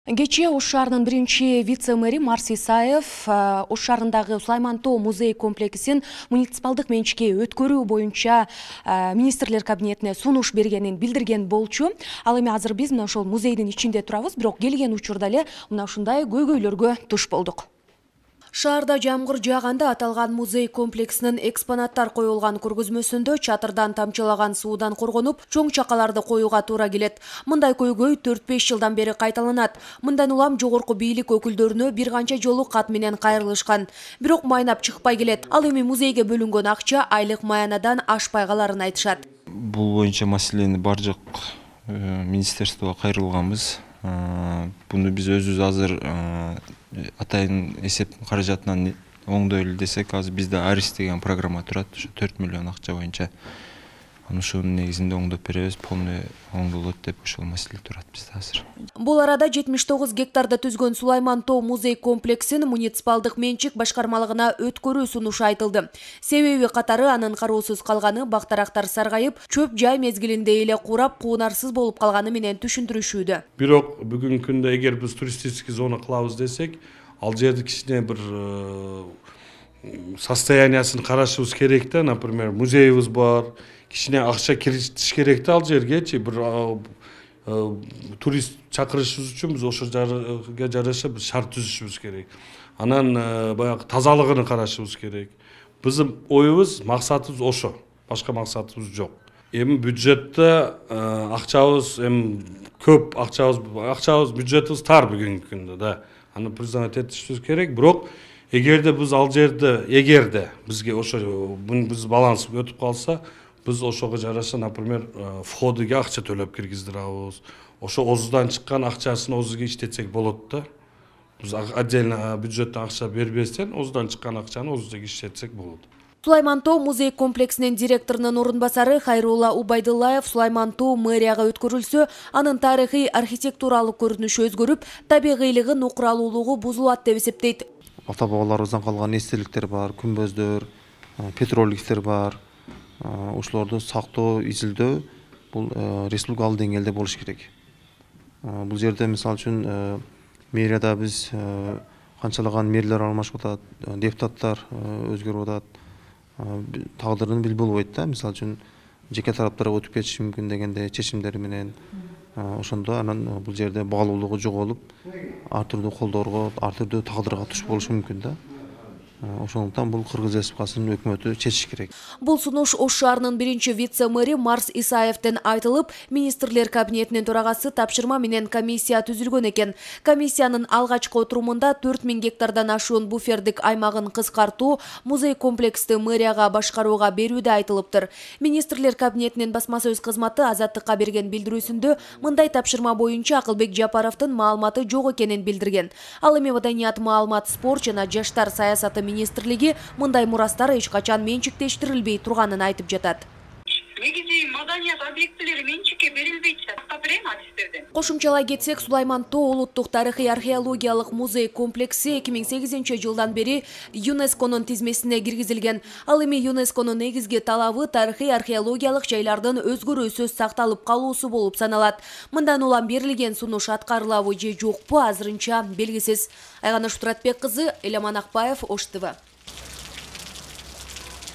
Кечээ Ош шаарынын биринчи вице-мэри Марс Исаев Ош шаарындагы Сулайман Тоо музей комплексин муниципалдык менчикке өткөрүү боюнча министрлер кабинетине сунуш бергенин билдирген болчу. Ал эми азыр биз мына ошол музейдин ичинде турабыз, бирок келген учурда эле мына ушундай көйгөйлөргө туш болдук. Шаарда жамгыр жааганда аталган музей комплексинин экспонаттар коюлган көргөзмөсүндө чатырдан тамчылаган суудан коргонуп, чоң чакаларды коюуга туура келет. Мындай көйгөй 4-5 жылдан бери кайталанат. Мындан улам жогорку бийлик өкүлдөрүнө бир канча жолу кат менен кайрылышкан. Бирок майнап чыкпай келет. Ал эми музейге бөлүнгөн акча айлык маянадан ашпай каларын айтышат. Бул боюнча маселени бардык министерствого кайрылганбыз. Буну биз өзүбүз азыр атайын эсеп каражатынан оңдойлу десек, азыр бизде Арис деген программа турат, ошо 4 миллион акча боюнча. Ошонун негизинде оңдоп беребиз, полный оңдолот деп ошол маселе турат бизде азыр. Бул арада 79 гектарда түзгөн Сулайман Тоо музей комплексин муниципалдык менчик башкармалыгына өткөрүү сунушу айтылды. Себеби катары анын кароосуз калганы, бактарактар саргайып, чөп жай мезгилинде эле курап, куунарсыз болуп калганы менен түшүндүрүшүүдө. Бирок бүгүнкү күндө эгер биз туристический зона кылабыз десек, ал жерди кичине бир состояниясын карашыбыз керек да. Например, музейибиз бар, кичине акча киргизиш керек да ал жергечи. Бир турист чакырышыбыз үчүн биз ошо жерге жараша биз шарт түзүшүбүз керек. Анан баягы тазалыгын карашыбыз керек. Биздин оюбуз, максатыбыз ошо. Башка максатыбыз жок. Эми бюджетте акчабыз көп, акчабыз бюджетибиз тар бүгүнкү күндө да. Аны признать этишибиз керек. Бирок эгерде биз ал жерде бизге ошо биз баланс өтүп калса, biz ошого жараша, например, входыга акча төлөп киргиздирабыз. Ошо озудан чыккан акчасын озуга иштетсек болот да. Биз отдельно бюджеттен акча бербестен, озудан чыккан акчаны озуга иштетсек болот. Сулайман Тоо музей комплексинин директорунун орун басары Хайрулла Убайдыллаев Сулайман Тоо мэрияга өткөрүлсө, анын тарыхый архитектуралык көрүнүшү өзгөрүп, табигыйлыгы, нукуралуулугу бузулат деп эсептейт. Ата бабаларыбыздан калган эстеликтер бар, күмбөздөр, петроглифтер бар. Ошолорду сактоо, изилдөө бул республикалык деңгээлде болуш керек. Бул жерде мисалы үчүн мэрияда биз канчалаган мэрлер алмашып атат, депутаттар өзгөрүп атат. Тагдырын билип болбойт да. Мисалы үчүн жеке тараптарга өтүп кетиши мүмкүн дегенде чечимдери менен. Ошондо анан бул жерде баалуулугу жоголуп, ар түрдүү колдоорго, ар түрдүү тагдырга туш болушу мүмкүн да. Ошондуктан бул Кыргыз Республикасынын өкмөтү чечиш керек. Бул сунуш Ош шаарынын биринчи вице-мэри Марс Исаевден айтылып, министрлер кабинетинин төрагасы тапшырма менен комиссия түзүлгөн экен. Комиссиянын алгачкы отурумунда 4000 гектардан ашуун буфердик аймагын кыскартуу, музей комплексти мэрияга башкарууга берүүдө айтылыптыр. Министрлер кабинетинин басма сөз кызматы Азаттыкка берген билдирүүсүндө мындай тапшырма боюнча Акылбек Жапаровдун маалыматы жок экенин билдирген. Ал эми Маданият, маалымат, спорт жана жаштар саясаты министрлиги мындай мурастар эч качан менчиктештирилбей турганын айтып жатат. Негизи маданият объектилери менчикке берилбейт деп кабарем адистерден. Кошумчалай кетсек, Сулайман Тоо улуттук тарыхый археологиялык музей комплекси 2008 жылдан бери ЮНЕСКОнун тизмесине киргизилген. Ал эми ЮНЕСКОнун негизги талабы тарыхый археологиялык жайлардын өзгөрүүсүз сакталып калуусу болуп саналат. Мындан улам берилген сунуш аткарылабы же жокпу азырынча белгисиз. Айганыш Туратбек кызы, Эламан Акбаев, Ош ТВ.